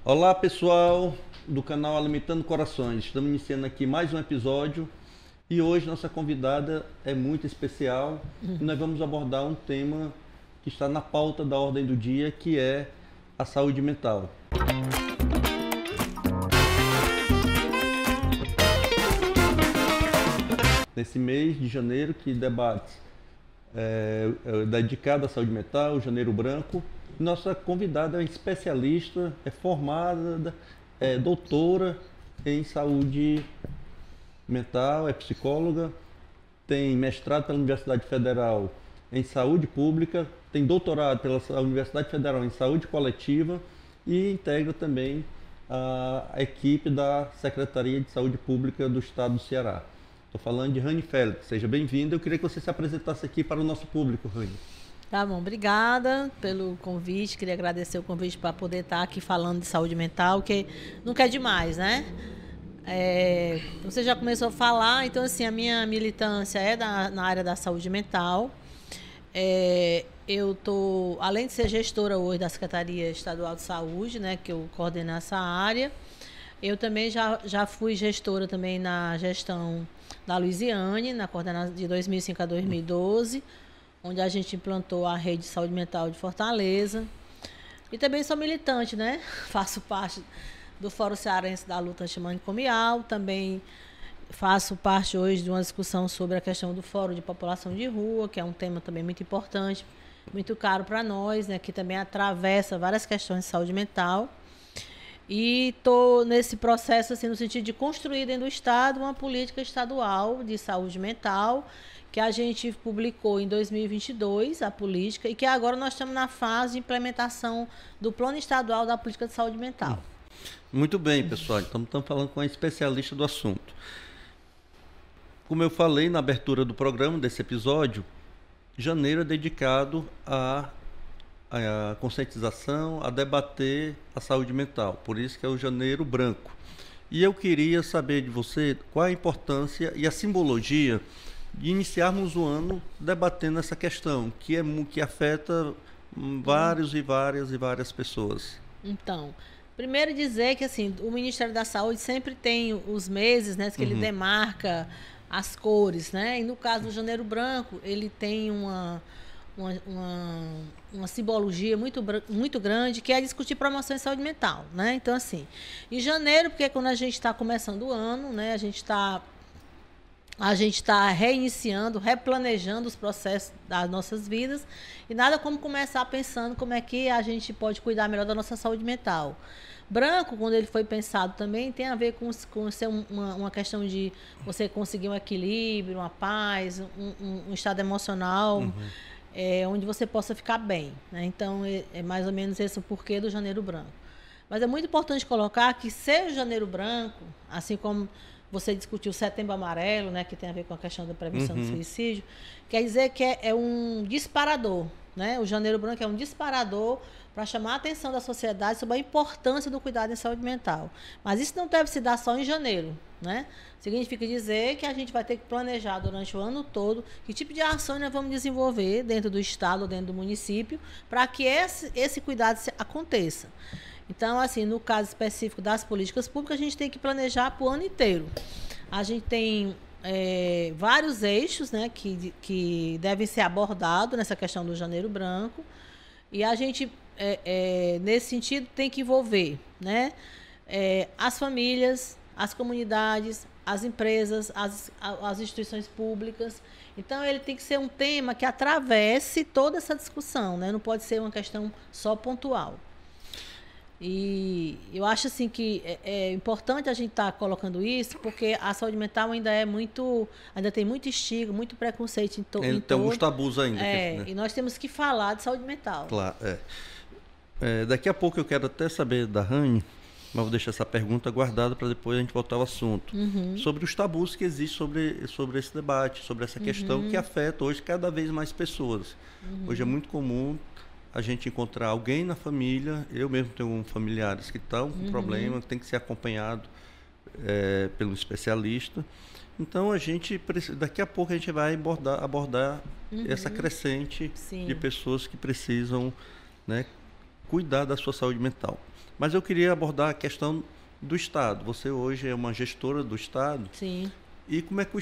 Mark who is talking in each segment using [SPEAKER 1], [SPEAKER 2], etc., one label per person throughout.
[SPEAKER 1] Olá pessoal do canal Alimentando Corações, estamos iniciando aqui mais um episódio e hoje nossa convidada é muito especial e nós vamos abordar um tema que está na pauta da ordem do dia, que é a saúde mental. Nesse mês de janeiro que debate é dedicado à saúde mental, o Janeiro Branco. Nossa convidada é especialista, é formada, é doutora em saúde mental, é psicóloga, tem mestrado pela Universidade Federal em Saúde Pública, tem doutorado pela Universidade Federal em Saúde Coletiva e integra também a equipe da Secretaria de Saúde Pública do Estado do Ceará. Estou falando de Rani Félix, seja bem-vinda. Eu queria que você se apresentasse aqui para o nosso público, Rani.
[SPEAKER 2] Tá bom, obrigada pelo convite, queria agradecer o convite para poder estar aqui falando de saúde mental, que nunca é demais, né? Você já começou a falar, então assim, a minha militância é na área da saúde mental. Eu tô, além de ser gestora hoje da Secretaria Estadual de Saúde, né, que eu coordeno essa área, eu também já fui gestora também na gestão da Luiziane, na coordenação de 2005 a 2012, onde a gente implantou a Rede de Saúde Mental de Fortaleza. E também sou militante, né? Faço parte do Fórum Cearense da Luta Antimanicomial, também faço parte hoje de uma discussão sobre a questão do Fórum de População de Rua, que é um tema também muito importante, muito caro para nós, né? Que também atravessa várias questões de saúde mental. E estou nesse processo, assim, no sentido de construir dentro do Estado uma política estadual de saúde mental, que a gente publicou em 2022, a política, e que agora nós estamos na fase de implementação do Plano Estadual da Política de Saúde Mental.
[SPEAKER 1] Muito bem, pessoal. Então, estamos falando com a especialista do assunto. Como eu falei na abertura do programa, desse episódio, janeiro é dedicado à conscientização, a debater a saúde mental. Por isso que é o Janeiro Branco. E eu queria saber de você qual a importância e a simbologia de iniciarmos o ano debatendo essa questão, que afeta vários e várias pessoas.
[SPEAKER 2] Então, primeiro dizer que assim, o Ministério da Saúde sempre tem os meses, né, que ele demarca as cores, né? E no caso do Janeiro Branco, ele tem uma simbologia muito grande, que é discutir promoção em saúde mental, né? Então, assim, em janeiro, porque quando a gente está começando o ano, né, a gente está reiniciando, replanejando os processos das nossas vidas, e nada como começar pensando como é que a gente pode cuidar melhor da nossa saúde mental. Branco, quando ele foi pensado também, tem a ver com ser uma questão de você conseguir um equilíbrio, uma paz, um estado emocional, onde você possa ficar bem, né? Então, é mais ou menos esse o porquê do Janeiro Branco. Mas é muito importante colocar que ser o Janeiro Branco, assim como você discutiu o Setembro Amarelo, né, que tem a ver com a questão da prevenção do suicídio, quer dizer que é um disparador, né? O Janeiro Branco é um disparador para chamar a atenção da sociedade sobre a importância do cuidado em saúde mental. Mas isso não deve se dar só em janeiro, né? Significa dizer que a gente vai ter que planejar durante o ano todo que tipo de ação nós vamos desenvolver dentro do estado ou dentro do município para que esse cuidado aconteça. Então, assim, no caso específico das políticas públicas, a gente tem que planejar para o ano inteiro. A gente tem vários eixos, né, que devem ser abordados nessa questão do Janeiro Branco. E a gente, nesse sentido, tem que envolver, né, as famílias, as comunidades, as empresas, as instituições públicas. Então, ele tem que ser um tema que atravesse toda essa discussão, né? Não pode ser uma questão só pontual. E eu acho assim que é importante a gente estar colocando isso, porque a saúde mental ainda tem muito estigma, muito preconceito
[SPEAKER 1] Tem alguns tabus ainda.
[SPEAKER 2] Né? E nós temos que falar de saúde mental.
[SPEAKER 1] Claro, daqui a pouco eu quero até saber da Rani, mas vou deixar essa pergunta guardada para depois a gente voltar ao assunto. Sobre os tabus que existem sobre esse debate, sobre essa questão que afeta hoje cada vez mais pessoas. Hoje é muito comum a gente encontrar alguém na família, eu mesmo tenho familiares que estão com problema, tem que ser acompanhado pelo especialista. Então, daqui a pouco a gente vai abordar essa crescente de pessoas que precisam, né, cuidar da sua saúde mental. Mas eu queria abordar a questão do Estado. Você hoje é uma gestora do Estado.
[SPEAKER 2] Sim.
[SPEAKER 1] E como é que o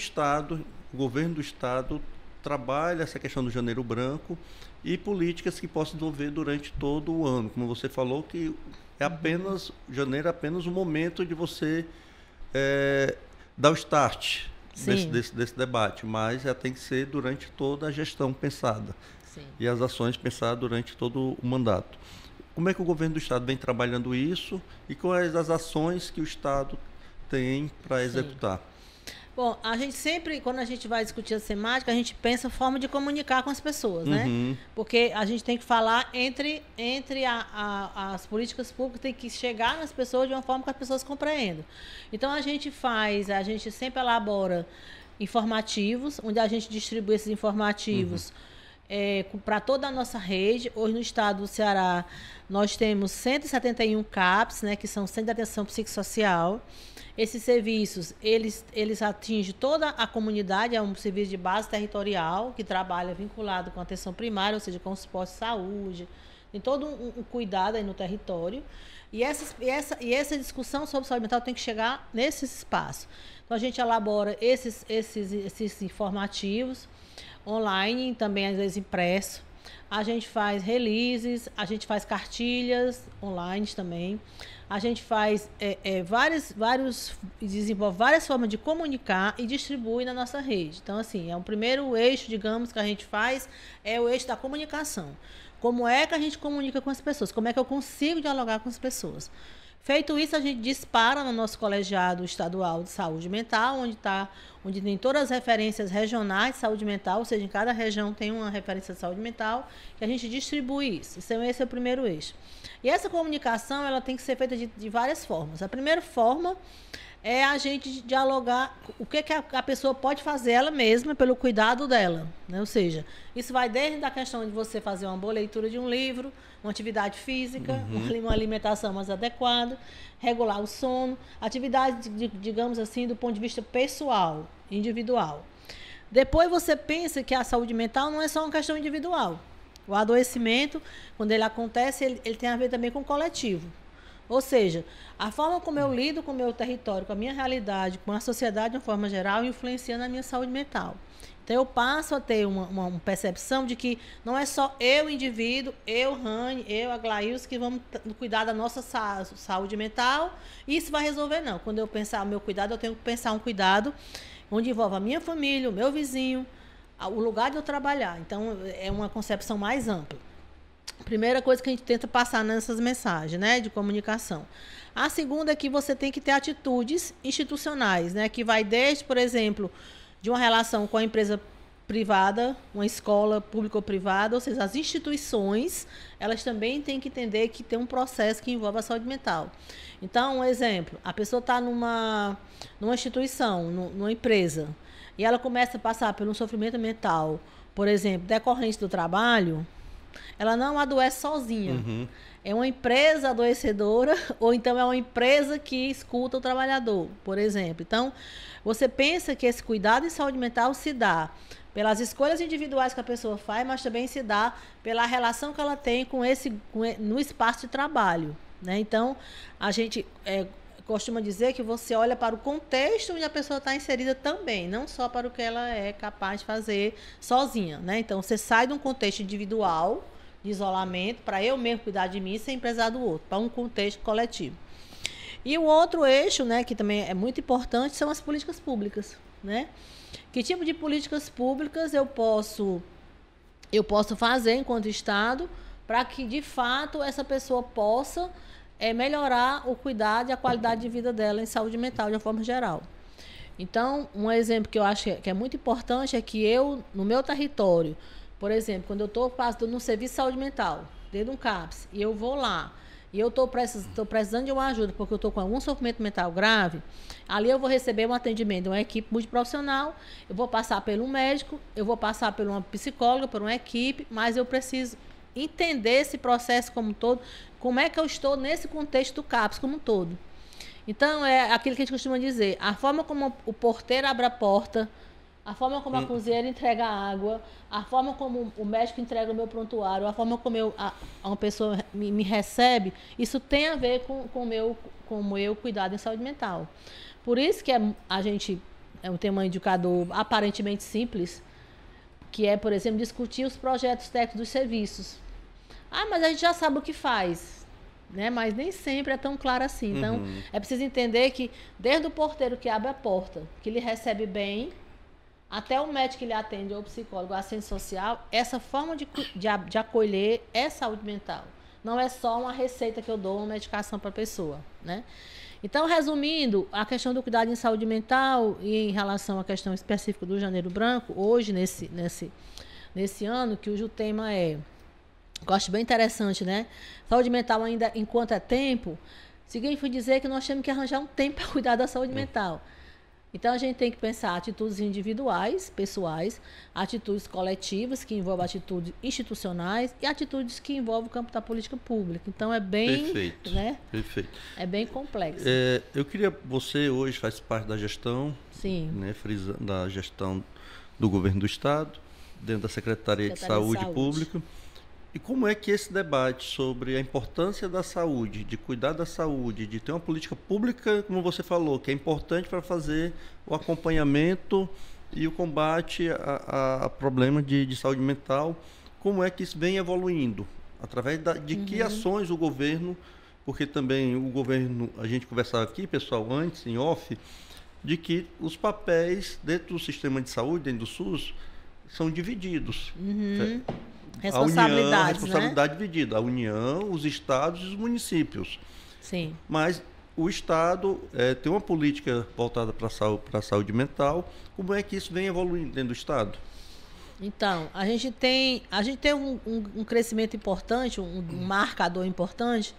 [SPEAKER 1] governo do Estado, trabalha essa questão do Janeiro Branco e políticas que possam desenvolver durante todo o ano? Como você falou, que janeiro é apenas o momento de você dar o start desse debate, mas já tem que ser durante toda a gestão pensada. Sim. E as ações pensadas durante todo o mandato. Como é que o governo do Estado vem trabalhando isso e quais as ações que o Estado tem para executar?
[SPEAKER 2] Bom, a gente sempre, quando a gente vai discutir a temática, a gente pensa a forma de comunicar com as pessoas, né? Porque a gente tem que falar entre as políticas públicas, tem que chegar nas pessoas de uma forma que as pessoas compreendam. Então, a gente sempre elabora informativos, onde a gente distribui esses informativos para toda a nossa rede. Hoje, no estado do Ceará, nós temos 171 CAPs, né, que são Centros de Atenção Psicossocial. Esses serviços, eles atingem toda a comunidade, é um serviço de base territorial, que trabalha vinculado com a atenção primária, ou seja, com o suporte de saúde, tem todo um cuidado aí no território. E essa discussão sobre saúde mental tem que chegar nesse espaço. Então, a gente elabora esses informativos online, também às vezes impresso. A gente faz releases, a gente faz cartilhas online também. A gente faz desenvolve várias formas de comunicar e distribui na nossa rede. Então, assim, é o primeiro eixo, digamos, que a gente faz, é o eixo da comunicação. Como é que a gente comunica com as pessoas? Como é que eu consigo dialogar com as pessoas? Feito isso, a gente dispara no nosso colegiado estadual de saúde mental, onde tem todas as referências regionais de saúde mental, ou seja, em cada região tem uma referência de saúde mental, e a gente distribui isso. Esse é o primeiro eixo. E essa comunicação, ela tem que ser feita de várias formas. A primeira forma é a gente dialogar o que a pessoa pode fazer ela mesma pelo cuidado dela, né? Ou seja, isso vai desde a questão de você fazer uma boa leitura de um livro, uma atividade física, uma alimentação mais adequada, regular o sono, atividade, digamos assim, do ponto de vista pessoal, individual. Depois você pensa que a saúde mental não é só uma questão individual. O adoecimento, quando ele acontece, ele tem a ver também com o coletivo. Ou seja, a forma como eu lido com o meu território, com a minha realidade, com a sociedade de uma forma geral, influencia na minha saúde mental. Então, eu passo a ter uma percepção de que não é só eu, indivíduo, eu, Rani, eu, Aglaíus, que vamos cuidar da nossa saúde mental e isso vai resolver, não. Quando eu pensar o meu cuidado, eu tenho que pensar um cuidado onde envolve a minha família, o meu vizinho, o lugar de eu trabalhar. Então, é uma concepção mais ampla. Primeira coisa que a gente tenta passar nessas mensagens, né, de comunicação. A segunda é que você tem que ter atitudes institucionais, né, que vai desde, por exemplo, de uma relação com a empresa privada, uma escola pública ou privada, ou seja, as instituições, elas também têm que entender que tem um processo que envolve a saúde mental. Então, um exemplo, a pessoa está numa instituição, numa empresa, e ela começa a passar por um sofrimento mental, por exemplo, decorrente do trabalho, ela não adoece sozinha. É uma empresa adoecedora ou então é uma empresa que escuta o trabalhador, por exemplo. Então, você pensa que esse cuidado em saúde mental se dá pelas escolhas individuais que a pessoa faz, mas também se dá pela relação que ela tem no espaço de trabalho, né? Então, a gente costuma dizer que você olha para o contexto onde a pessoa está inserida também, não só para o que ela é capaz de fazer sozinha, né? Então, você sai de um contexto individual, de isolamento, para eu mesmo cuidar de mim e ser empresário do outro, para um contexto coletivo. E o outro eixo, né, que também é muito importante, são as políticas públicas, né? Que tipo de políticas públicas eu posso fazer enquanto Estado para que, de fato, essa pessoa possa melhorar o cuidado e a qualidade de vida dela em saúde mental, de uma forma geral. Então, um exemplo que eu acho que é muito importante é que eu, no meu território, por exemplo, quando eu estou no serviço de saúde mental, dentro de um CAPS, e eu vou lá, e eu estou precisando de uma ajuda, porque eu estou com algum sofrimento mental grave, ali eu vou receber um atendimento de uma equipe multiprofissional, eu vou passar por um médico, eu vou passar por uma psicóloga, por uma equipe, mas eu preciso entender esse processo como um todo, como é que eu estou nesse contexto do CAPS como um todo. Então, é aquilo que a gente costuma dizer, a forma como o porteiro abre a porta a forma como a cozinheira entrega a água, a forma como o médico entrega o meu prontuário, a forma como uma pessoa me recebe, isso tem a ver com o meu cuidado em saúde mental. Por isso que a gente tem um indicador aparentemente simples, que é, por exemplo, discutir os projetos técnicos dos serviços. Mas a gente já sabe o que faz, né? Mas nem sempre é tão claro assim. Então, é preciso entender que desde o porteiro que abre a porta, que lhe recebe bem, até o médico que lhe atende, ou o psicólogo, ou assistente social, essa forma de acolher é saúde mental. Não é só uma receita que eu dou, uma medicação para a pessoa, né? Então, resumindo, a questão do cuidado em saúde mental e em relação à questão específica do Janeiro Branco, hoje, nesse ano, que hoje o tema é, eu acho bem interessante, né? Saúde mental ainda enquanto é tempo, significa dizer que nós temos que arranjar um tempo para cuidar da saúde mental. Então, a gente tem que pensar atitudes individuais, pessoais, atitudes coletivas, que envolvem atitudes institucionais e atitudes que envolvem o campo da política pública. Então, é bem...
[SPEAKER 1] Perfeito,
[SPEAKER 2] né?
[SPEAKER 1] Perfeito.
[SPEAKER 2] É bem complexo.
[SPEAKER 1] Eu queria... Você hoje faz parte da gestão,
[SPEAKER 2] sim,
[SPEAKER 1] né, da gestão do governo do Estado, dentro da Secretaria de Saúde Pública. E como é que esse debate sobre a importância da saúde, de cuidar da saúde, de ter uma política pública, como você falou, que é importante para fazer o acompanhamento e o combate a problema de saúde mental, como é que isso vem evoluindo? Através de que ações o governo, porque também o governo, a gente conversava aqui, pessoal, antes, em off, de que os papéis dentro do sistema de saúde, dentro do SUS, são divididos.
[SPEAKER 2] Responsabilidade,
[SPEAKER 1] a responsabilidade dividida, a União, os estados e os municípios.
[SPEAKER 2] Sim.
[SPEAKER 1] Mas o Estado tem uma política voltada para a saúde mental. Como é que isso vem evoluindo dentro do Estado?
[SPEAKER 2] Então, a gente tem um crescimento importante, um marcador importante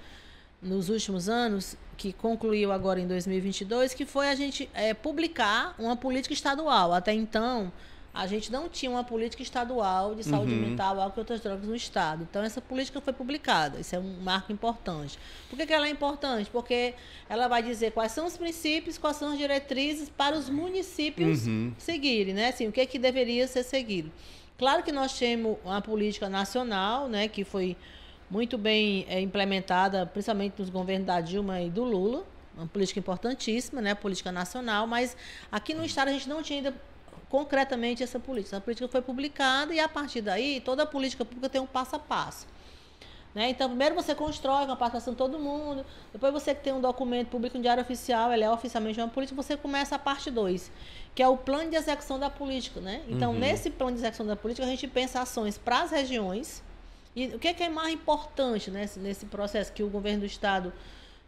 [SPEAKER 2] nos últimos anos, que concluiu agora em 2022, que foi a gente publicar uma política estadual. Até então, a gente não tinha uma política estadual de saúde mental, álcool e outras drogas no Estado. Então, essa política foi publicada. Isso é um marco importante. Por que ela é importante? Porque ela vai dizer quais são os princípios, quais são as diretrizes para os municípios seguirem, né? Assim, o que deveria ser seguido. Claro que nós temos uma política nacional, né, que foi muito bem implementada, principalmente nos governos da Dilma e do Lula, uma política importantíssima, né, política nacional, mas aqui no Estado a gente não tinha ainda concretamente essa política. A política foi publicada e, a partir daí, toda a política pública tem um passo a passo. Né? Então, primeiro você constrói com a participação de todo mundo, depois você que tem um documento público, um diário oficial, ele é oficialmente uma política, você começa a parte 2, que é o plano de execução da política. Né? Então, nesse plano de execução da política, a gente pensa ações para as regiões. E o que é mais importante, né, nesse processo que o governo do Estado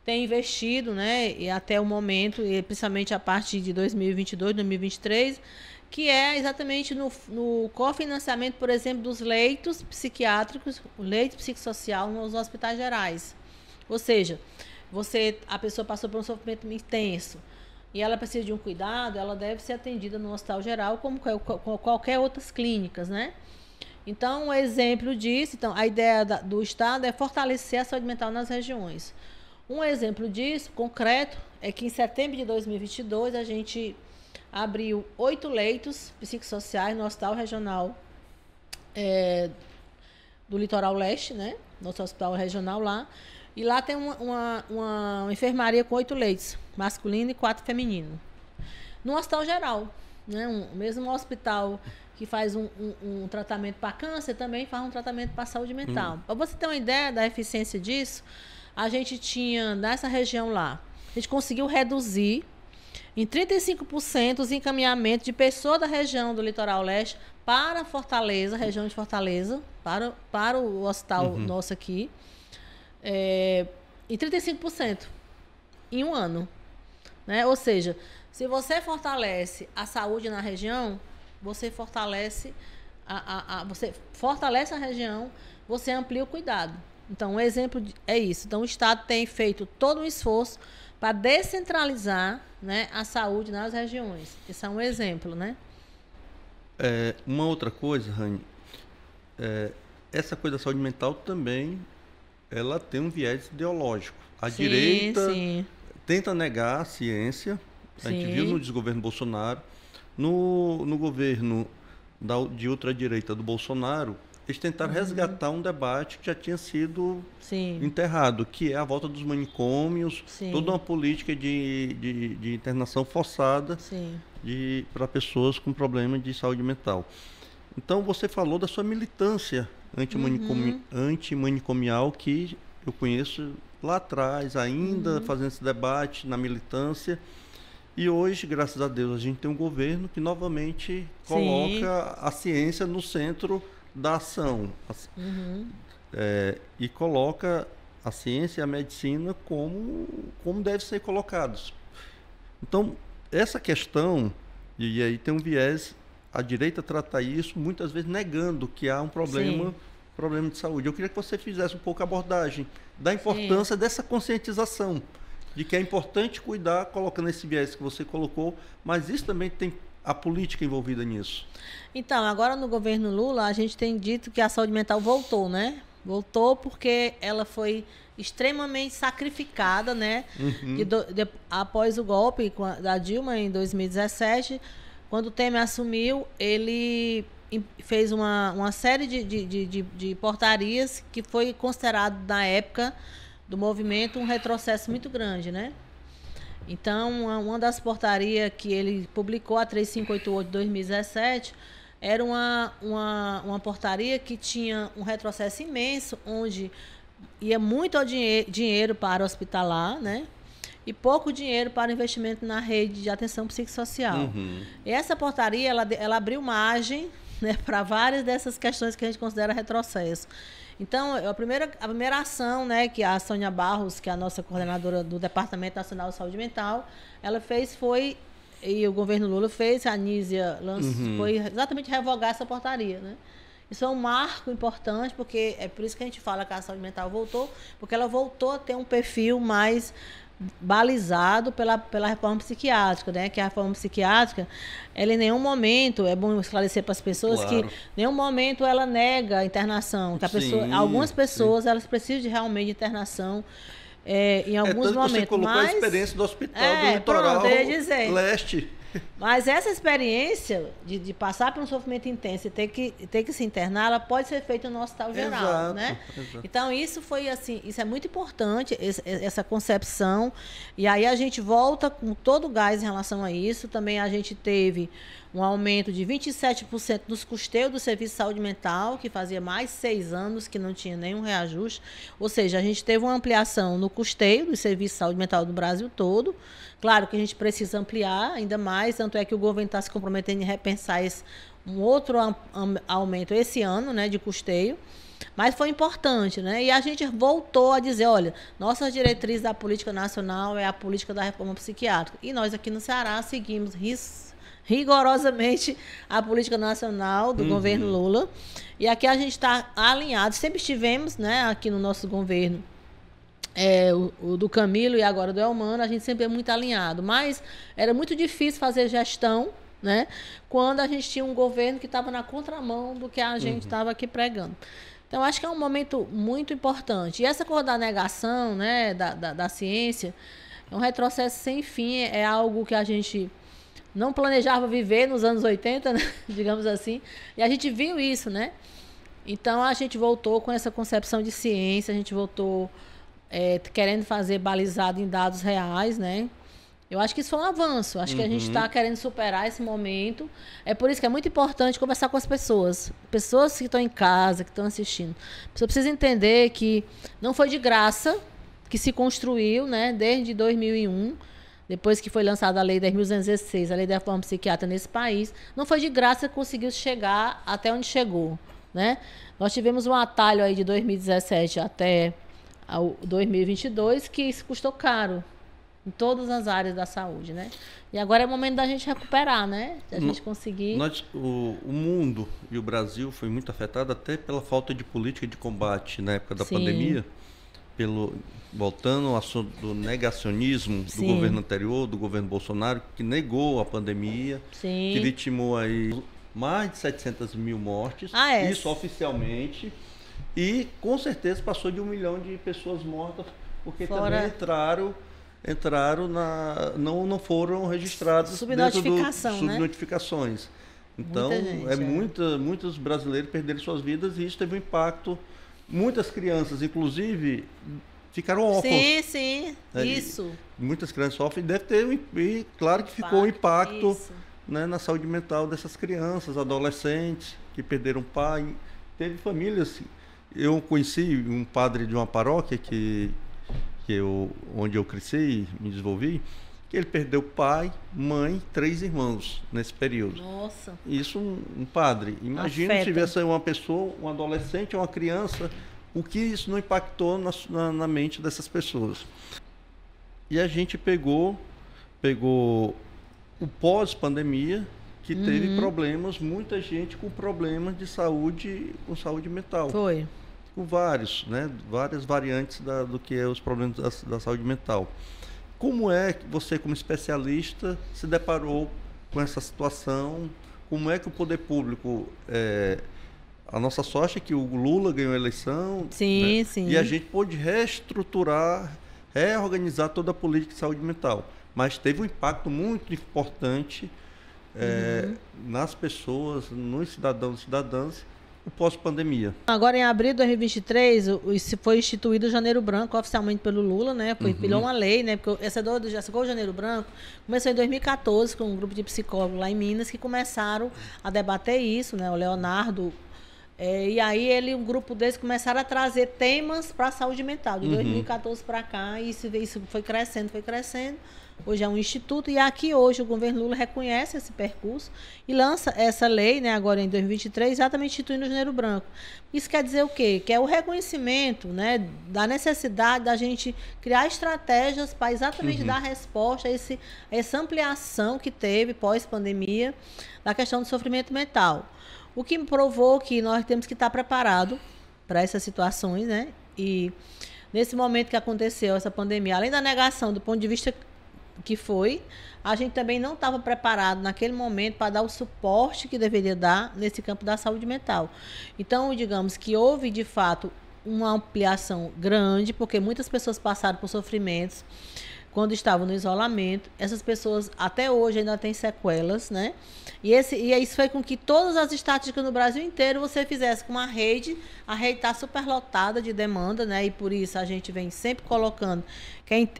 [SPEAKER 2] tem investido, né, e até o momento, e principalmente a partir de 2022, 2023, que é exatamente no cofinanciamento, por exemplo, dos leitos psiquiátricos, o leito psicossocial nos hospitais gerais. Ou seja, a pessoa passou por um sofrimento intenso e ela precisa de um cuidado, ela deve ser atendida no hospital geral como qualquer outras clínicas, né? Então, um exemplo disso, a ideia do Estado é fortalecer a saúde mental nas regiões. Um exemplo disso, concreto, é que em setembro de 2022 a gente abriu 8 leitos psicossociais no Hospital Regional do Litoral Leste, né? Nosso hospital regional lá. E lá tem uma enfermaria com 8 leitos, masculino e 4 feminino. No Hospital Geral, né? Mesmo hospital que faz um tratamento para câncer, também faz um tratamento para saúde mental. Para você ter uma ideia da eficiência disso, a gente tinha, nessa região lá, a gente conseguiu reduzir em 35% os encaminhamentos de pessoas da região do Litoral Leste para Fortaleza, região de Fortaleza, para o hospital nosso aqui, em 35% em um ano. Né? Ou seja, se você fortalece a saúde na região, você fortalece você fortalece a região, você amplia o cuidado. Então, um exemplo é isso. Então, o Estado tem feito todo um esforço para descentralizar, né, a saúde nas regiões. Esse é um exemplo, né?
[SPEAKER 1] Uma outra coisa, Rani, essa coisa da saúde mental também, ela tem um viés ideológico. A direita tenta negar a ciência, a gente viu no desgoverno Bolsonaro, No governo de ultradireita do Bolsonaro, eles tentaram resgatar um debate que já tinha sido enterrado, que é a volta dos manicômios, toda uma política de internação forçada para pessoas com problemas de saúde mental. Então, você falou da sua militância antimanicomial, que eu conheço lá atrás, ainda fazendo esse debate na militância. E hoje, graças a Deus, a gente tem um governo que novamente coloca a ciência no centro da ação. E coloca a ciência e a medicina como deve ser colocados. Então, essa questão, e aí tem um viés, a direita trata isso muitas vezes negando que há um problema de saúde. Eu queria que você fizesse um pouco a abordagem da importância dessa conscientização, de que é importante cuidar, colocando esse viés que você colocou, mas isso também tem a política envolvida nisso.
[SPEAKER 2] Então, agora no governo Lula, a gente tem dito que a saúde mental voltou, né? Voltou porque ela foi extremamente sacrificada, né? Após o golpe da Dilma em 2017, quando o Temer assumiu, ele fez uma série de portarias que foi considerado, na época do movimento, um retrocesso muito grande, né? Então, uma das portarias que ele publicou, a 3588 de 2017, era uma portaria que tinha um retrocesso imenso, onde ia muito dinheiro para o hospitalar, né? E pouco dinheiro para investimento na rede de atenção psicossocial. E essa portaria, ela abriu margem, né, para várias dessas questões que a gente considera retrocesso. Então, a primeira ação, né, que a Sônia Barros, que é a nossa coordenadora do Departamento Nacional de Saúde Mental, ela fez e o governo Lula fez, a Anísia lançou, foi exatamente revogar essa portaria, né? Isso é um marco importante, porque é por isso que a gente fala que a saúde mental voltou, porque ela voltou a ter um perfil mais balizado pela reforma psiquiátrica, né? Que a reforma psiquiátrica, ela em nenhum momento, é bom esclarecer para as pessoas que em nenhum momento ela nega a internação, que algumas pessoas elas precisam realmente de internação em alguns momentos.
[SPEAKER 1] Você colocou a experiência do hospital do Litoral Leste.
[SPEAKER 2] Mas essa experiência de passar por um sofrimento intenso e ter que se internar, ela pode ser feita no hospital geral, né? Exato. Então, isso foi assim, isso é muito importante, essa concepção. E aí a gente volta com todo o gás em relação a isso. Também a gente teve um aumento de 27% dos custeios do serviço de saúde mental, que fazia mais de 6 anos que não tinha nenhum reajuste. Ou seja, a gente teve uma ampliação no custeio do serviço de saúde mental do Brasil todo. Claro que a gente precisa ampliar ainda mais, tanto é que o governo está se comprometendo em repensar um outro aumento esse ano, né, de custeio. Mas foi importante, né? E a gente voltou a dizer, olha, nossa diretriz da política nacional é a política da reforma psiquiátrica. E nós aqui no Ceará seguimos rigorosamente a política nacional do governo Lula. E aqui a gente está alinhado, sempre estivemos, né, aqui no nosso governo, o do Camilo e agora do Elmano, a gente sempre é muito alinhado. Mas era muito difícil fazer gestão, né, quando a gente tinha um governo que estava na contramão do que a gente estava aqui pregando. Então, acho que é um momento muito importante. E essa coisa da negação, né, da ciência, é um retrocesso sem fim, é algo que a gente não planejava viver nos anos 80, né, digamos assim, e a gente viu isso, né? Então, a gente voltou com essa concepção de ciência, a gente voltou querendo fazer balizado em dados reais, né? Eu acho que isso foi um avanço. Acho que a gente está querendo superar esse momento. É por isso que é muito importante conversar com as pessoas. Pessoas que estão em casa, que estão assistindo. Você precisa entender que não foi de graça que se construiu, né? Desde 2001, depois que foi lançada a Lei 10.216, a Lei da Reforma Psiquiátrica nesse país. Não foi de graça que conseguiu chegar até onde chegou, né? Nós tivemos um atalho aí de 2017 até 2022 que isso custou caro em todas as áreas da saúde, né? E agora é o momento da gente recuperar, né? Da gente conseguir...
[SPEAKER 1] O mundo e o Brasil foi muito afetado até pela falta de política de combate na época da pandemia, voltando ao assunto do negacionismo do governo anterior, do governo Bolsonaro, que negou a pandemia, que vitimou aí mais de 700 mil mortes, isso oficialmente, e com certeza passou de 1 milhão de pessoas mortas, porque também entraram entraram não foram registrados
[SPEAKER 2] subnotificação, né?
[SPEAKER 1] Subnotificações. Então, muitos brasileiros perderam suas vidas e isso teve um impacto. Muitas crianças, inclusive, ficaram órfãos.
[SPEAKER 2] Sim, isso.
[SPEAKER 1] Muitas crianças sofrem, deve ter, e claro que ficou um impacto, né, na saúde mental dessas crianças, adolescentes que perderam pai. Teve famílias. Eu conheci um padre de uma paróquia onde eu cresci, me desenvolvi, que ele perdeu pai, mãe, 3 irmãos nesse período.
[SPEAKER 2] Nossa.
[SPEAKER 1] Isso um padre. Imagina se tivesse uma pessoa, um adolescente ou uma criança, o que isso não impactou na mente dessas pessoas. E a gente pegou o pós-pandemia, que teve problemas, muita gente com problemas de saúde, com saúde mental.
[SPEAKER 2] Foi.
[SPEAKER 1] Com várias variantes do que é os problemas da saúde mental. Como é que você, como especialista, se deparou com essa situação? Como é que o poder público... a nossa sorte é que o Lula ganhou a eleição.
[SPEAKER 2] Sim,
[SPEAKER 1] né?
[SPEAKER 2] sim.
[SPEAKER 1] E a gente pôde reestruturar, reorganizar toda a política de saúde mental. Mas teve um impacto muito importante nas pessoas, nos cidadãos e cidadãs, o pós-pandemia.
[SPEAKER 2] Agora, em abril de 2023, foi instituído o Janeiro Branco oficialmente pelo Lula, né? Virou uma lei, né? Porque já chegou o Janeiro Branco, começou em 2014 com um grupo de psicólogos lá em Minas que começaram a debater isso, né? O Leonardo. E aí um grupo deles começaram a trazer temas para a saúde mental, de 2014 para cá, e isso foi crescendo. Hoje é um instituto, e aqui hoje o governo Lula reconhece esse percurso e lança essa lei, né, agora em 2023, exatamente instituindo o Janeiro Branco. Isso quer dizer o quê? Que é o reconhecimento, né, da necessidade da gente criar estratégias para exatamente dar resposta a essa ampliação que teve pós-pandemia da questão do sofrimento mental. O que provou que nós temos que estar preparados para essas situações, né? E nesse momento que aconteceu essa pandemia, além da negação do ponto de vista que foi, a gente também não estava preparado naquele momento para dar o suporte que deveria dar nesse campo da saúde mental. Então, digamos que houve, de fato, uma ampliação grande, porque muitas pessoas passaram por sofrimentos quando estavam no isolamento. Essas pessoas até hoje ainda têm sequelas, né? E isso foi com que todas as estatísticas no Brasil inteiro você fizesse com uma rede. A rede está superlotada de demanda, né? E por isso a gente vem sempre colocando,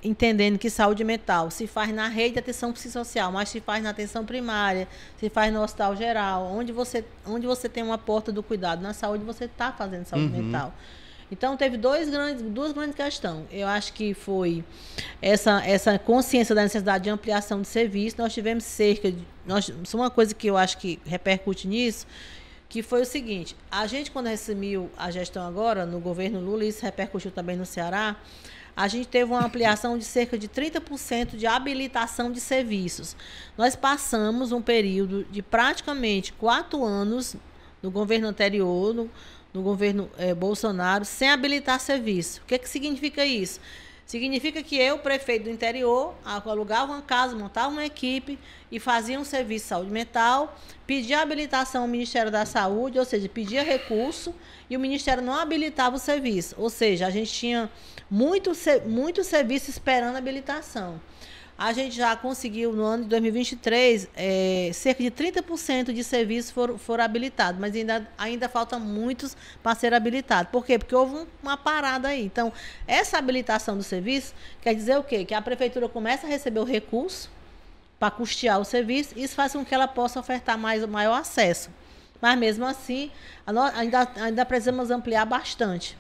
[SPEAKER 2] entendendo que saúde mental se faz na rede de atenção psicossocial, mas se faz na atenção primária, se faz no hospital geral. Onde você tem uma porta do cuidado na saúde, você está fazendo saúde mental. Então, teve duas grandes questões. Eu acho que foi essa consciência da necessidade de ampliação de serviço. Nós tivemos uma coisa que eu acho que repercute nisso, que foi o seguinte: a gente, quando assumiu a gestão agora, no governo Lula, isso repercutiu também no Ceará, a gente teve uma ampliação de cerca de 30% de habilitação de serviços. Nós passamos um período de praticamente 4 anos no governo anterior, no governo Bolsonaro, sem habilitar serviço. O que significa isso? Significa que eu, prefeito do interior, alugava uma casa, montava uma equipe e fazia um serviço de saúde mental, pedia habilitação ao Ministério da Saúde, ou seja, pedia recurso, e o Ministério não habilitava o serviço. Ou seja, a gente tinha muito serviço esperando habilitação. A gente já conseguiu, no ano de 2023, cerca de 30% de serviços foram habilitados, mas ainda faltam muitos para ser habilitados. Por quê? Porque houve uma parada aí. Então, essa habilitação do serviço quer dizer o quê? Que a prefeitura começa a receber o recurso para custear o serviço, e isso faz com que ela possa ofertar maior acesso. Mas, mesmo assim, ainda precisamos ampliar bastante.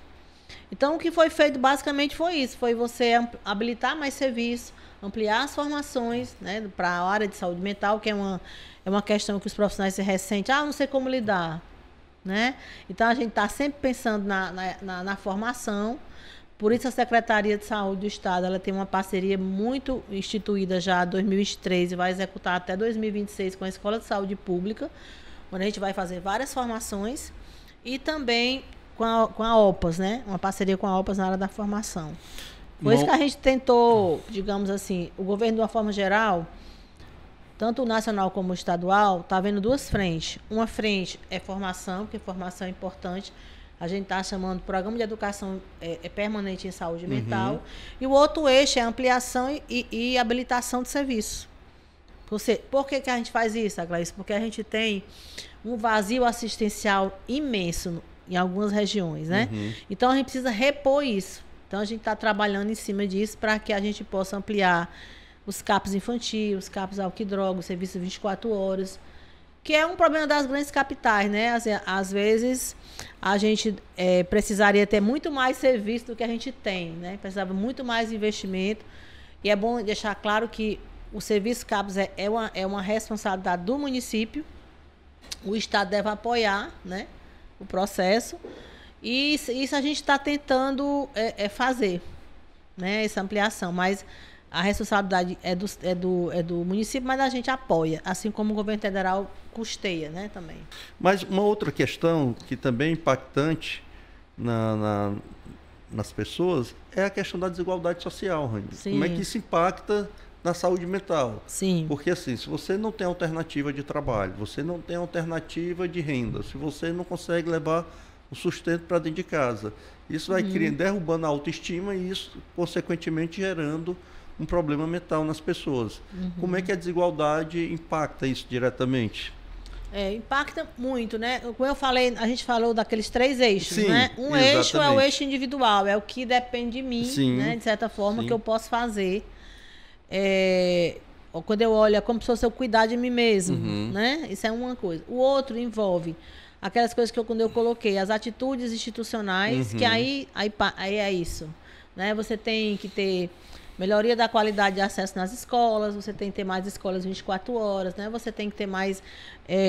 [SPEAKER 2] Então, o que foi feito basicamente foi isso, foi você habilitar mais serviços, ampliar as formações, né, para a área de saúde mental, que é uma questão que os profissionais se ressentem, não sei como lidar, né? Então, a gente está sempre pensando na formação. Por isso, a Secretaria de Saúde do Estado, ela tem uma parceria muito instituída já em 2023 e vai executar até 2026 com a Escola de Saúde Pública, onde a gente vai fazer várias formações, e também com a OPAS, né? Uma parceria com a OPAS na área da formação. Por isso que a gente tentou, digamos assim, o governo, de uma forma geral, tanto o nacional como o estadual, está vendo 2 frentes. Uma frente é formação, porque formação é importante. A gente está chamando Programa de Educação Permanente em Saúde Mental. E o outro eixo é ampliação e habilitação de serviço. Por que a gente faz isso, Aglaíce? Porque a gente tem um vazio assistencial imenso em algumas regiões, né? Então, a gente precisa repor isso. Então, a gente está trabalhando em cima disso para que a gente possa ampliar os CAPs infantis, os CAPs álcool e droga, o serviço 24 horas, que é um problema das grandes capitais, né? Às vezes, a gente precisaria ter muito mais serviço do que a gente tem, né? Precisava muito mais investimento. E é bom deixar claro que o serviço CAPs é uma responsabilidade do município. O Estado deve apoiar, né, o processo. E isso a gente está tentando fazer, né, essa ampliação. Mas a responsabilidade é do município, mas a gente apoia, assim como o governo federal custeia, né, também.
[SPEAKER 1] Mas uma outra questão que também é impactante nas pessoas é a questão da desigualdade social, Rani. Como é que isso impacta na saúde mental?
[SPEAKER 2] Sim.
[SPEAKER 1] Porque assim, se você não tem alternativa de trabalho, você não tem alternativa de renda, se você não consegue levar o sustento para dentro de casa, isso vai derrubando a autoestima e isso, consequentemente, gerando um problema mental nas pessoas. Como é que a desigualdade impacta isso diretamente?
[SPEAKER 2] Impacta muito, né? Como eu falei, a gente falou daqueles 3 eixos,
[SPEAKER 1] Sim,
[SPEAKER 2] né? Um
[SPEAKER 1] exatamente.
[SPEAKER 2] eixo é o eixo individual, é o que depende de mim, né? De certa forma, que eu posso fazer. Quando eu olho, é como se fosse eu cuidar de mim mesmo, né? Isso é uma coisa. O outro envolve aquelas coisas que quando eu coloquei, as atitudes institucionais, que aí é isso, né? Você tem que ter melhoria da qualidade de acesso nas escolas, você tem que ter mais escolas 24 horas, né? Você tem que ter mais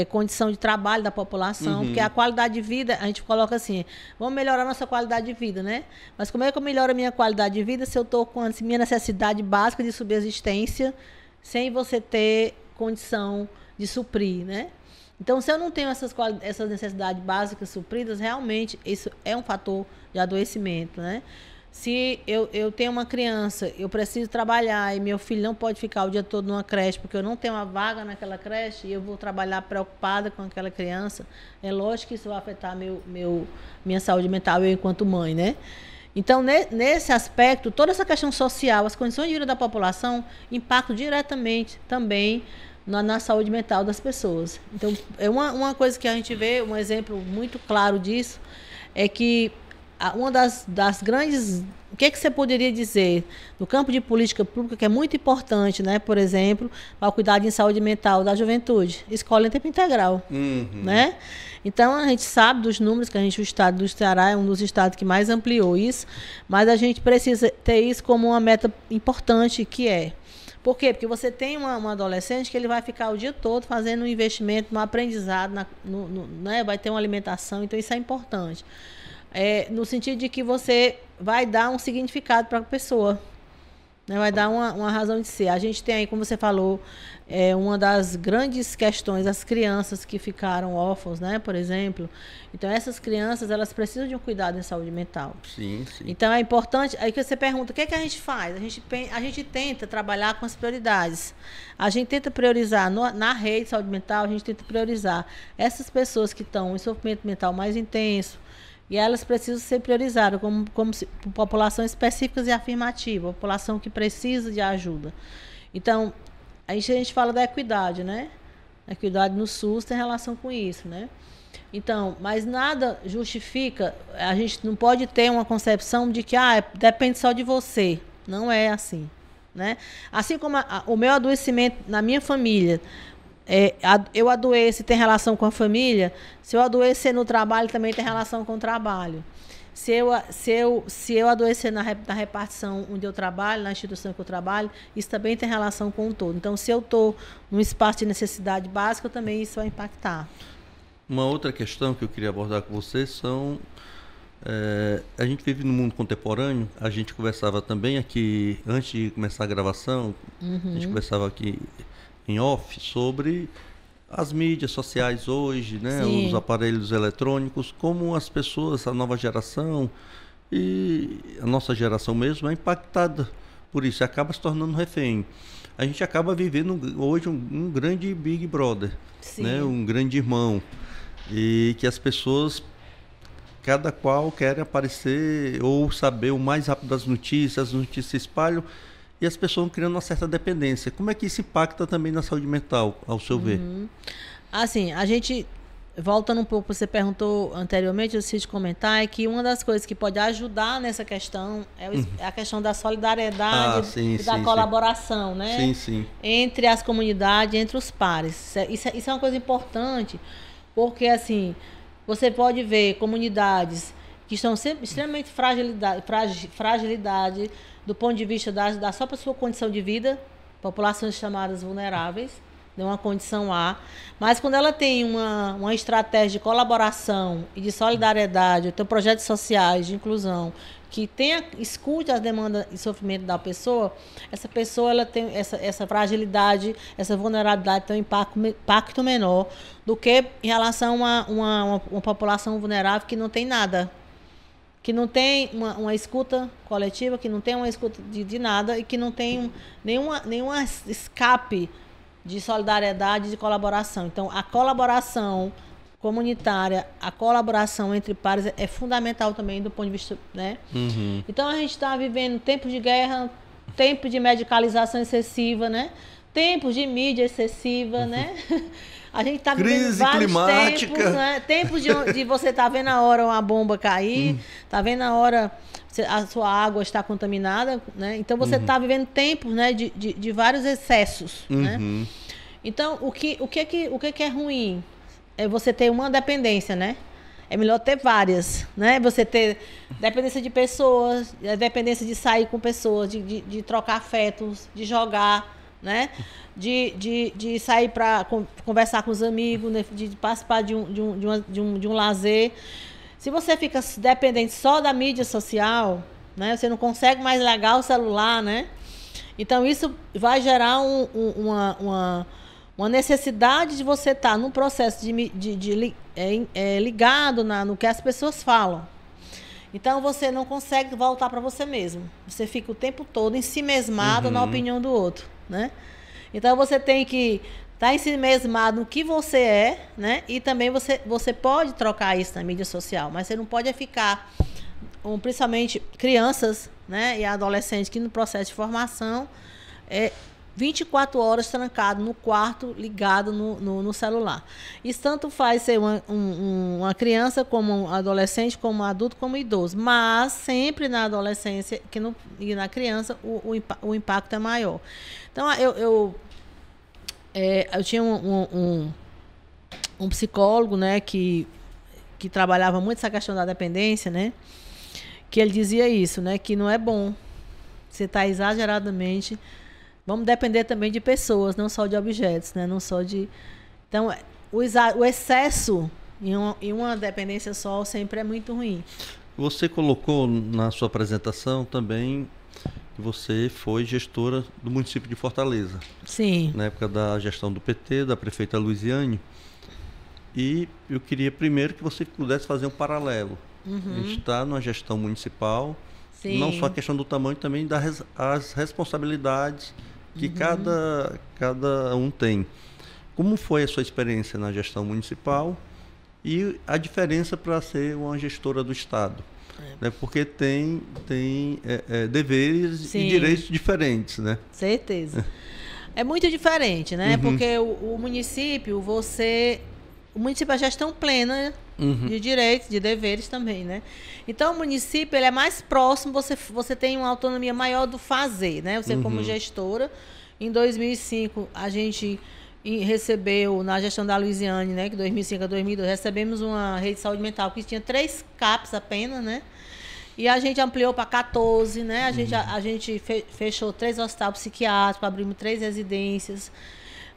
[SPEAKER 2] condição de trabalho da população, porque a qualidade de vida, a gente coloca assim, vamos melhorar a nossa qualidade de vida, né? Mas como é que eu melhoro a minha qualidade de vida se eu estou com a minha necessidade básica de subsistência, sem você ter condição de suprir, né? Então, se eu não tenho essas necessidades básicas supridas, realmente isso é um fator de adoecimento, né? Se eu tenho uma criança, eu preciso trabalhar e meu filho não pode ficar o dia todo numa creche porque eu não tenho uma vaga naquela creche e eu vou trabalhar preocupada com aquela criança, é lógico que isso vai afetar minha saúde mental, eu enquanto mãe, né? Então, nesse aspecto, toda essa questão social, as condições de vida da população impactam diretamente também na saúde mental das pessoas. Então, uma coisa que a gente vê, um exemplo muito claro disso, é que uma das grandes... O que você poderia dizer no campo de política pública que é muito importante, né? Por exemplo, para o cuidado em saúde mental da juventude? Escola em tempo integral, né? Então, a gente sabe dos números que o estado do Ceará é um dos estados que mais ampliou isso, mas a gente precisa ter isso como uma meta importante, que é... Por quê? Porque você tem um adolescente que ele vai ficar o dia todo fazendo um investimento no aprendizado, né? Vai ter uma alimentação, então isso é importante. No sentido de que você vai dar um significado para a pessoa, né? Vai dar uma razão de ser. A gente tem aí, como você falou, uma das grandes questões, as crianças que ficaram órfãos, né? Por exemplo. Então, essas crianças, elas precisam de um cuidado em saúde mental.
[SPEAKER 1] Sim, sim.
[SPEAKER 2] Então, é importante... Aí que você pergunta, o que é que a gente faz? A gente tenta trabalhar com as prioridades. A gente tenta priorizar, na rede de saúde mental, a gente tenta priorizar essas pessoas que estão em sofrimento mental mais intenso, e elas precisam ser priorizadas como população específica e afirmativa, população que precisa de ajuda. Então, a gente fala da equidade, né? A equidade no SUS tem relação com isso, né? Então, mas nada justifica, a gente não pode ter uma concepção de que depende só de você. Não é assim, né? Assim como o meu adoecimento na minha família, eu adoeço e tem relação com a família, se eu adoecer no trabalho, também tem relação com o trabalho. Se eu adoecer na repartição onde eu trabalho, na instituição que eu trabalho, isso também tem relação com o todo. Então, se eu estou num espaço de necessidade básica, também isso vai impactar.
[SPEAKER 1] Uma outra questão que eu queria abordar com vocês são... a gente vive no mundo contemporâneo, a gente conversava também aqui, antes de começar a gravação, a gente conversava aqui em off sobre as mídias sociais hoje, né? Os aparelhos eletrônicos, como as pessoas, a nova geração e a nossa geração mesmo é impactada por isso, acaba se tornando refém. A gente acaba vivendo hoje um grande Big Brother, né? Um grande irmão, e que as pessoas cada qual quer aparecer ou saber o mais rápido das notícias, as notícias se espalham e as pessoas vão criando uma certa dependência. Como é que isso impacta também na saúde mental, ao seu ver?
[SPEAKER 2] Assim, a gente, voltando um pouco, você perguntou anteriormente, eu preciso comentar, é que uma das coisas que pode ajudar nessa questão é a questão da solidariedade e da colaboração, né?
[SPEAKER 1] Sim, sim.
[SPEAKER 2] Entre as comunidades, entre os pares. Isso é uma coisa importante, porque assim, você pode ver comunidades que estão sempre extremamente fragilidade do ponto de vista da só sua condição de vida, populações chamadas vulneráveis, de uma condição A, mas quando ela tem uma estratégia de colaboração e de solidariedade, tem projetos sociais de inclusão, que escute as demandas e sofrimento da pessoa, essa pessoa ela tem essa fragilidade, essa vulnerabilidade tem um impacto menor do que em relação a uma população vulnerável que não tem nada, que não tem uma escuta coletiva, que não tem uma escuta de nada e que não tem nenhuma escape de solidariedade e de colaboração. Então, a colaboração comunitária, a colaboração entre pares é fundamental também do ponto de vista, né? Então, a gente está vivendo tempos de guerra, tempos de medicalização excessiva, né? Tempos de mídia excessiva, né? A gente está vivendo vários tempos, né? Tempos de você estar vendo a hora uma bomba cair, está vendo a hora a sua água está contaminada, né? Então você está vivendo tempos, né, de vários excessos, né? Então o que é ruim é você ter uma dependência, né? É melhor ter várias, né? Você ter dependência de pessoas, dependência de sair com pessoas, de trocar afetos, de jogar, né? De sair para conversar com os amigos, né? De participar de um lazer. Se você fica dependente só da mídia social, né? Você não consegue mais largar o celular, né? Então isso vai gerar uma necessidade de você estar num processo ligado no que as pessoas falam. Então você não consegue voltar para você mesmo. Você fica o tempo todo ensimesmado na opinião do outro, né? Então você tem que estar ensimesmado no que você é, né? E também você pode trocar isso na mídia social, mas você não pode ficar, principalmente crianças, né? E adolescentes que no processo de formação 24 horas trancado no quarto, ligado no celular. Isso tanto faz ser uma criança, como um adolescente, como um adulto, como um idoso. Mas sempre na adolescência e na criança o impacto é maior. Então, eu tinha um psicólogo, né, que trabalhava muito essa questão da dependência, né, que ele dizia isso, né, que não é bom você estar exageradamente. Vamos depender também de pessoas, não só de objetos, né? Não só de. Então, o excesso em uma dependência só sempre é muito ruim.
[SPEAKER 1] Você colocou na sua apresentação também que você foi gestora do município de Fortaleza.
[SPEAKER 2] Sim.
[SPEAKER 1] Na época da gestão do PT, da prefeita Luiziane. E eu queria primeiro que você pudesse fazer um paralelo. A gente está numa gestão municipal. Sim. Não só a questão do tamanho, também das responsabilidades que cada um tem. Como foi a sua experiência na gestão municipal e a diferença para ser uma gestora do Estado? Né? Porque tem deveres
[SPEAKER 2] Sim.
[SPEAKER 1] e direitos diferentes, né?
[SPEAKER 2] Certeza. É muito diferente, né? Porque o município, o município é a gestão plena de direitos, de deveres também, né? Então, o município ele é mais próximo, você tem uma autonomia maior do fazer, né? Você como gestora, em 2005, a gente recebeu, na gestão da Luiziane, né? Que 2005 a 2002, recebemos uma rede de saúde mental que tinha 3 CAPs apenas, né? E a gente ampliou para 14, né? A gente fechou 3 hospitais psiquiátricos, abrimos 3 residências.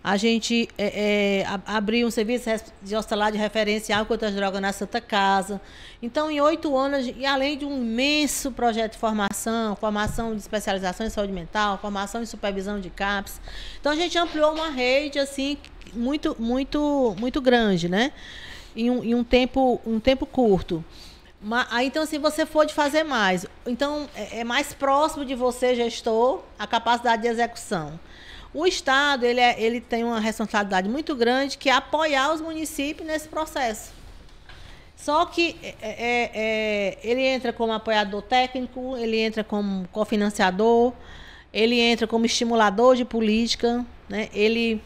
[SPEAKER 2] A gente abriu um serviço de hospitalar de referência álcool contra as drogas na Santa Casa. Então, em 8 anos, e além de um imenso projeto de formação de especialização em saúde mental, formação em supervisão de CAPs. Então, a gente ampliou uma rede assim, muito, muito, muito grande, né? Em um tempo curto. Aí, então, assim, você pode fazer mais. Então, é mais próximo de você, gestor, a capacidade de execução. O Estado, ele tem uma responsabilidade muito grande, que é apoiar os municípios nesse processo. Só que ele entra como apoiador técnico, ele entra como cofinanciador, ele entra como estimulador de política, né? Ele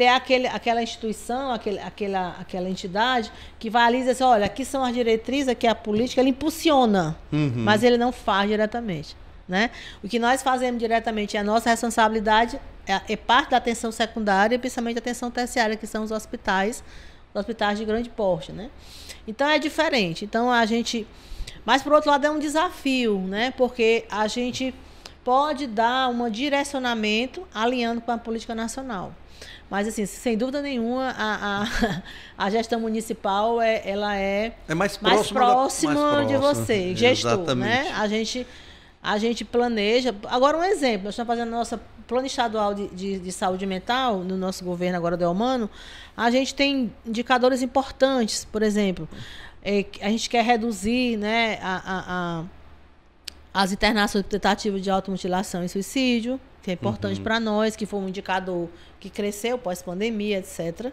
[SPEAKER 2] é aquela instituição, aquela entidade que vai ali e diz assim, olha, aqui são as diretrizes, aqui é a política, ele impulsiona, mas ele não faz diretamente, né? O que nós fazemos diretamente é a nossa responsabilidade, é parte da atenção secundária e principalmente a atenção terciária, que são os hospitais de grande porte, né? Então é diferente. Então mas por outro lado é um desafio, né? Porque a gente pode dar um direcionamento alinhando com a política nacional. Mas, assim, sem dúvida nenhuma, a gestão municipal ela é mais próxima de você, gestor, né? A gente planeja. Agora, um exemplo, nós estamos fazendo a nossa plano estadual de saúde mental, no nosso governo agora do Elmano, a gente tem indicadores importantes, por exemplo, a gente quer reduzir, né, as internações tentativas de automutilação e suicídio, que é importante para nós, que foi um indicador que cresceu pós-pandemia, etc.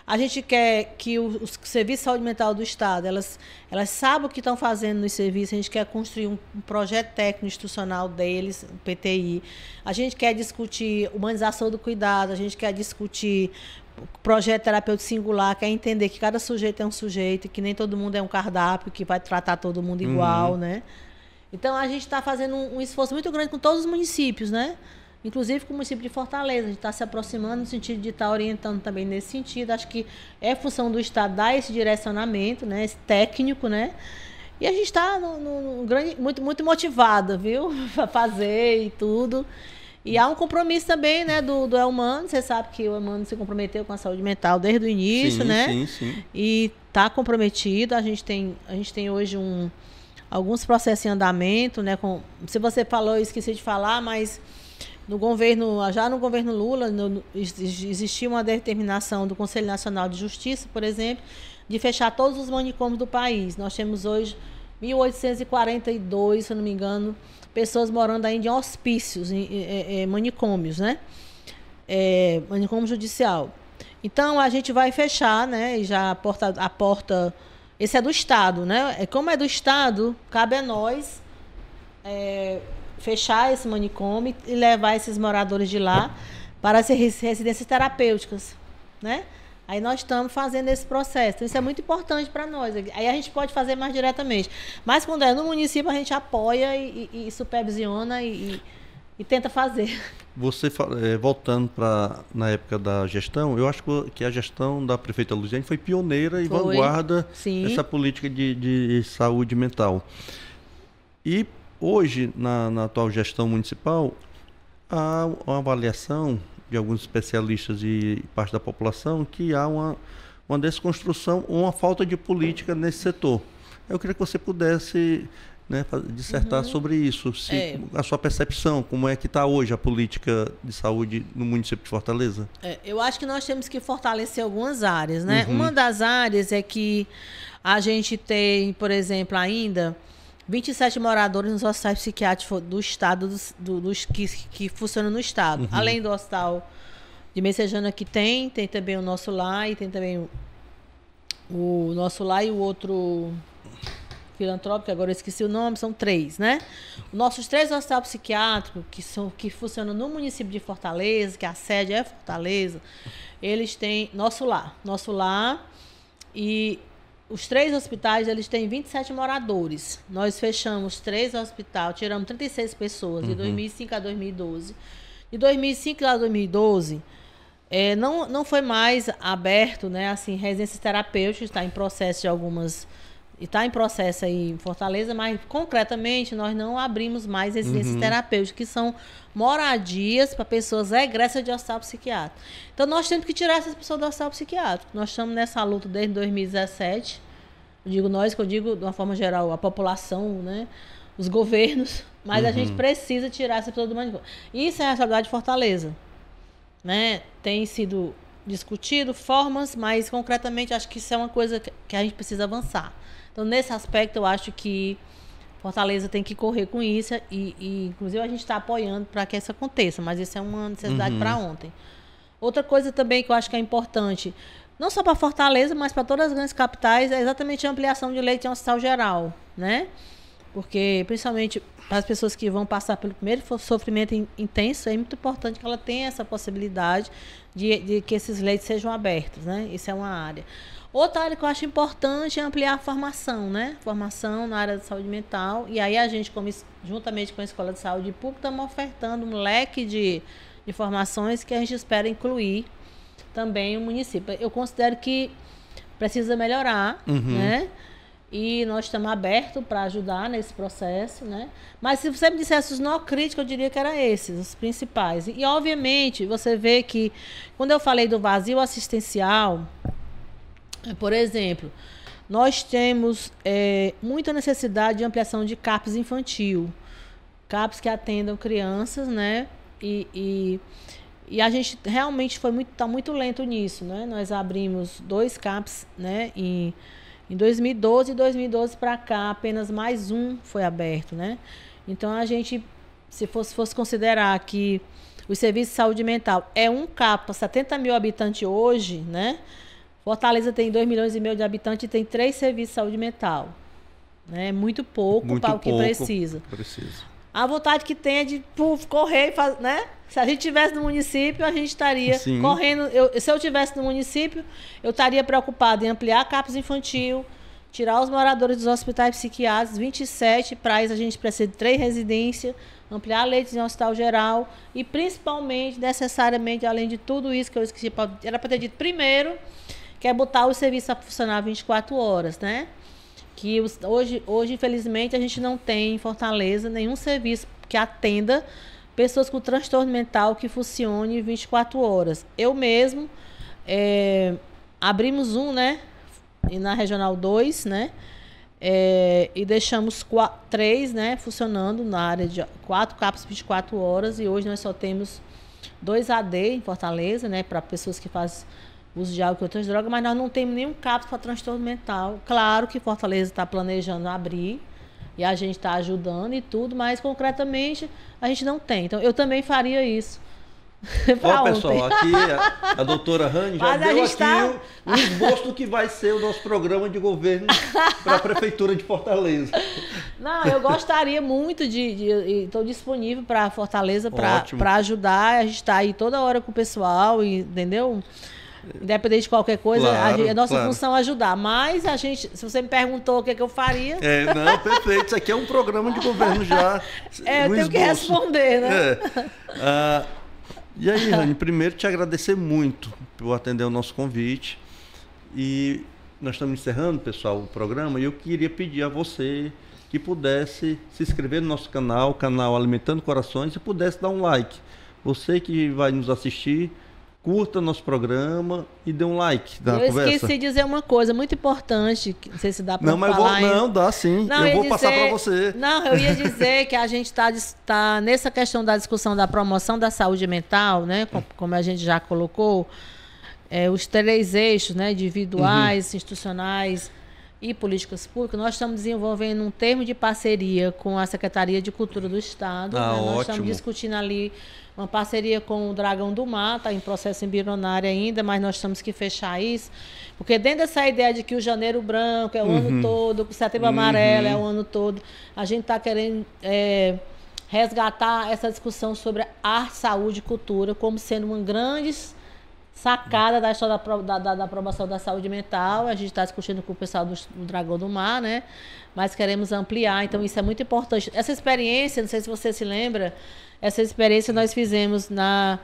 [SPEAKER 2] A gente quer que os serviços de saúde mental do Estado, elas sabem o que estão fazendo nos serviços, a gente quer construir um projeto técnico institucional deles, o PTI. A gente quer discutir humanização do cuidado, a gente quer discutir projeto terapêutico singular, quer entender que cada sujeito é um sujeito, que nem todo mundo é um cardápio, que vai tratar todo mundo igual, né? Então, a gente está fazendo um esforço muito grande com todos os municípios, né? Inclusive com o município de Fortaleza. A gente está se aproximando no sentido de estar orientando também nesse sentido. Acho que é função do Estado dar esse direcionamento, né? Esse técnico, né? E a gente está muito, muito motivada, viu? Para fazer e tudo. E há um compromisso também, né, do Elmano. Você sabe que o Elmano se comprometeu com a saúde mental desde o início, né?
[SPEAKER 1] Sim.
[SPEAKER 2] E está comprometido. A gente tem hoje alguns processos em andamento, né? Se você falou, eu esqueci de falar, mas já no governo Lula existia uma determinação do Conselho Nacional de Justiça, por exemplo, de fechar todos os manicômios do país. Nós temos hoje 1.842, se eu não me engano, pessoas morando ainda em hospícios, em manicômios, né? Manicômio judicial. Então, a gente vai fechar, né? E já a porta... Esse é do Estado, né? Como é do Estado, cabe a nós fechar esse manicômio e levar esses moradores de lá para as residências terapêuticas, né? Aí nós estamos fazendo esse processo. Então, isso é muito importante para nós. Aí a gente pode fazer mais diretamente. Mas quando é no município, a gente apoia e supervisiona e tenta fazer.
[SPEAKER 1] Você, voltando para na época da gestão, eu acho que a gestão da prefeita Luziane foi pioneira e vanguarda nessa política de saúde mental. E hoje, na atual gestão municipal, há uma avaliação de alguns especialistas e parte da população que há uma desconstrução, uma falta de política nesse setor. Eu queria que você pudesse, né, dissertar sobre isso, a sua percepção, como é que está hoje a política de saúde no município de Fortaleza?
[SPEAKER 2] Eu acho que nós temos que fortalecer algumas áreas, né? Uma das áreas é que a gente tem, por exemplo, ainda 27 moradores nos hospitais psiquiátricos do estado, que funcionam no estado. Além do hospital de Messejana que tem também o Nosso Lar, e tem também o Nosso Lar e o outro filantrópico, agora eu esqueci o nome, são 3, né? Nossos 3 hospitais psiquiátricos, que funcionam no município de Fortaleza, que a sede é Fortaleza, eles têm Nosso Lar, e os 3 hospitais, eles têm 27 moradores. Nós fechamos 3 hospitais, tiramos 36 pessoas, de 2005 a 2012. De 2005 a 2012, não foi mais aberto, né, assim, residências terapêuticas, está em processo de algumas... Está em processo aí em Fortaleza, mas concretamente nós não abrimos mais residências terapêuticas, que são moradias para pessoas egressas de hospital psiquiátrico. Então nós temos que tirar essas pessoas do hospital psiquiátrico. Nós estamos nessa luta desde 2017. Eu digo nós, que eu digo de uma forma geral, a população, né, os governos, mas a gente precisa tirar essa pessoa do manicômio. Isso é a responsabilidade de Fortaleza, né? Tem sido discutido formas, mas concretamente acho que isso é uma coisa que a gente precisa avançar. Então, nesse aspecto, eu acho que Fortaleza tem que correr com isso e inclusive, a gente está apoiando para que isso aconteça, mas isso é uma necessidade para ontem. Outra coisa também que eu acho que é importante, não só para Fortaleza, mas para todas as grandes capitais, é exatamente a ampliação de leite em hospital geral, né? Porque, principalmente para as pessoas que vão passar pelo primeiro sofrimento intenso, é muito importante que ela tenha essa possibilidade de que esses leitos sejam abertos, né? Isso é uma área. Outra área que eu acho importante é ampliar a formação, né? Formação na área de saúde mental. E aí a gente, juntamente com a Escola de Saúde Pública, estamos ofertando um leque de formações que a gente espera incluir também o município. Eu considero que precisa melhorar, né? E nós estamos abertos para ajudar nesse processo, né? Mas se você me dissesse os nó críticos, eu diria que eram esses, os principais. E, obviamente, você vê que, quando eu falei do vazio assistencial, por exemplo, nós temos muita necessidade de ampliação de CAPs infantil. CAPs que atendam crianças, né? E a gente realmente está muito lento nisso, né? Nós abrimos 2 CAPs, né? Em 2012 e 2012 para cá, apenas mais um foi aberto, né? Então, a gente, se fosse considerar que o serviço de saúde mental é um CAP para 70 mil habitantes hoje, né? Fortaleza tem 2,5 milhões de habitantes e tem 3 serviços de saúde mental. Né? É muito pouco para o que precisa. A vontade que tem é de correr e fazer, né? Se a gente estivesse no município, a gente estaria correndo. Se eu estivesse no município, eu estaria preocupado em ampliar a CAPS infantil, tirar os moradores dos hospitais psiquiátricos, 27, para isso a gente precisa de 3 residências, ampliar leitos em hospital geral e, principalmente, necessariamente, além de tudo isso que eu esqueci, era para ter dito primeiro, que é botar o serviço a funcionar 24 horas, né? Que hoje, infelizmente, a gente não tem em Fortaleza nenhum serviço que atenda pessoas com transtorno mental que funcione 24 horas. Eu mesmo abrimos um, né? E na Regional 2, né? E deixamos 3, né? Funcionando na área de 4 CAPs 24 horas. E hoje nós só temos 2 AD em Fortaleza, né? Para pessoas que fazem uso de álcool e outras drogas, mas nós não temos nenhum CAPS para transtorno mental. Claro que Fortaleza está planejando abrir e a gente está ajudando e tudo, mas concretamente a gente não tem. Então, eu também faria isso.
[SPEAKER 1] Ó, pessoal, aqui a doutora Rani já deu aqui o esboço do que vai ser o nosso programa de governo para a Prefeitura de Fortaleza.
[SPEAKER 2] Não, eu gostaria muito estou disponível para Fortaleza para ajudar. A gente está aí toda hora com o pessoal, entendeu? Independente de qualquer coisa, a nossa função é ajudar. Mas a gente, se você me perguntou o que eu faria...
[SPEAKER 1] Não, perfeito. Isso aqui é um programa de governo já.
[SPEAKER 2] Eu tenho que responder, né?
[SPEAKER 1] E aí, Rani, primeiro te agradecer muito por atender o nosso convite. E nós estamos encerrando, pessoal, o programa, e eu queria pedir a você que pudesse se inscrever no nosso canal Alimentando Corações, e pudesse dar um like. Você que vai nos assistir, curta nosso programa e dê um like da conversa.
[SPEAKER 2] Eu esqueci de dizer uma coisa muito importante, não sei se dá para falar.
[SPEAKER 1] Não, dá sim. Eu vou passar para você.
[SPEAKER 2] Não, eu ia dizer que a gente está nessa questão da discussão da promoção da saúde mental, né? Como a gente já colocou, os 3 eixos, né? Individuais, institucionais e políticas públicas. Nós estamos desenvolvendo um termo de parceria com a Secretaria de Cultura do Estado. Nós estamos discutindo ali uma parceria com o Dragão do Mar, está em processo embrionário ainda, mas nós temos que fechar isso, porque dentro dessa ideia de que o Janeiro Branco é o ano todo, o Setembro Amarelo é o ano todo, a gente está querendo resgatar essa discussão sobre arte, saúde e cultura como sendo uma grande sacada da história da promoção da saúde mental. A gente está discutindo com o pessoal do Dragão do Mar, né? Mas queremos ampliar, então isso é muito importante. Essa experiência, não sei se você se lembra, essa experiência nós fizemos na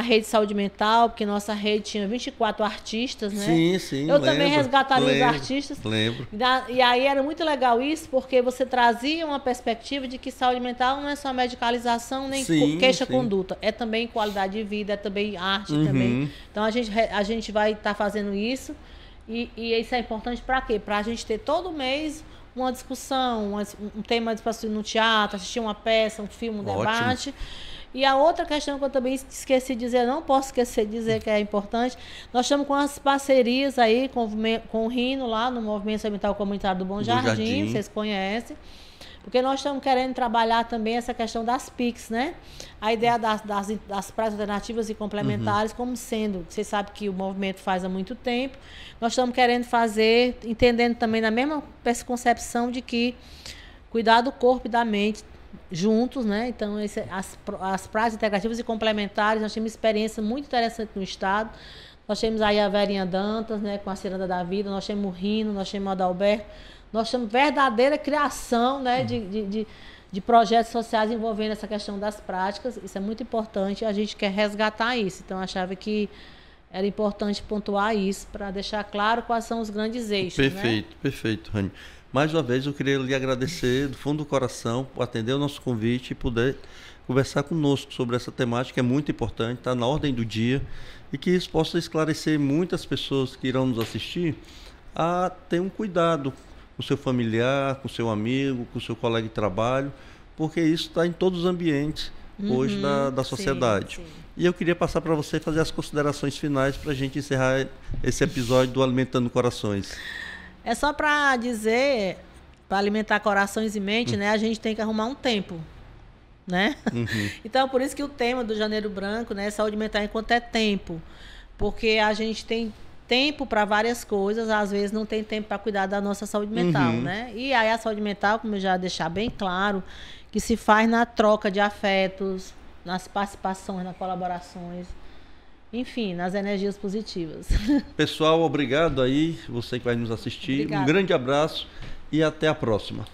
[SPEAKER 2] rede de saúde mental, porque nossa rede tinha 24 artistas, né?
[SPEAKER 1] Sim,
[SPEAKER 2] eu também resgataria os artistas.
[SPEAKER 1] Lembro.
[SPEAKER 2] E aí era muito legal isso, porque você trazia uma perspectiva de que saúde mental não é só medicalização, nem queixa-conduta. É também qualidade de vida, é também arte também. Então a gente vai estar fazendo isso. E isso é importante para quê? Para a gente ter todo mês uma discussão, um tema de assistir no teatro, assistir uma peça, um filme, um debate. E a outra questão que eu também esqueci de dizer, não posso esquecer de dizer que é importante, nós estamos com as parcerias aí com o Rino lá no Movimento Ambiental Comunitário do Bom Jardim, vocês conhecem, Porque nós estamos querendo trabalhar também essa questão das PICs, né? A ideia das práticas alternativas e complementares, como sendo, você sabe que o movimento faz há muito tempo, nós estamos querendo fazer, entendendo também na mesma concepção de que cuidar do corpo e da mente juntos, né? Então, as práticas integrativas e complementares, nós temos experiência muito interessante no Estado. Nós temos aí a Verinha Dantas, né, com a Ciranda da Vida, nós temos o Rino, nós temos o Adalberto, nós temos verdadeira criação, né, de projetos sociais envolvendo essa questão das práticas. Isso é muito importante, a gente quer resgatar isso. Então, eu achava que era importante pontuar isso, para deixar claro quais são os grandes eixos.
[SPEAKER 1] Perfeito,
[SPEAKER 2] né?
[SPEAKER 1] Perfeito, Rani. Mais uma vez, eu queria lhe agradecer do fundo do coração por atender o nosso convite e poder conversar conosco sobre essa temática, que é muito importante, está na ordem do dia, e que isso possa esclarecer muitas pessoas que irão nos assistir a ter um cuidado com o seu familiar, com o seu amigo, com o seu colega de trabalho, porque isso está em todos os ambientes hoje da sociedade.
[SPEAKER 2] Sim.
[SPEAKER 1] E eu queria passar para você fazer as considerações finais para a gente encerrar esse episódio do Alimentando Corações.
[SPEAKER 2] É só para dizer, para alimentar corações e mente, né? A gente tem que arrumar um tempo, né? Então, por isso que o tema do Janeiro Branco, né? Saúde mental enquanto é tempo. Porque a gente tem tempo para várias coisas, às vezes não tem tempo para cuidar da nossa saúde mental, né? E aí a saúde mental, como eu já deixar bem claro, que se faz na troca de afetos, nas participações, nas colaborações, enfim, nas energias positivas.
[SPEAKER 1] Pessoal, obrigado aí, você que vai nos assistir.
[SPEAKER 2] Obrigada.
[SPEAKER 1] Um grande abraço e até a próxima.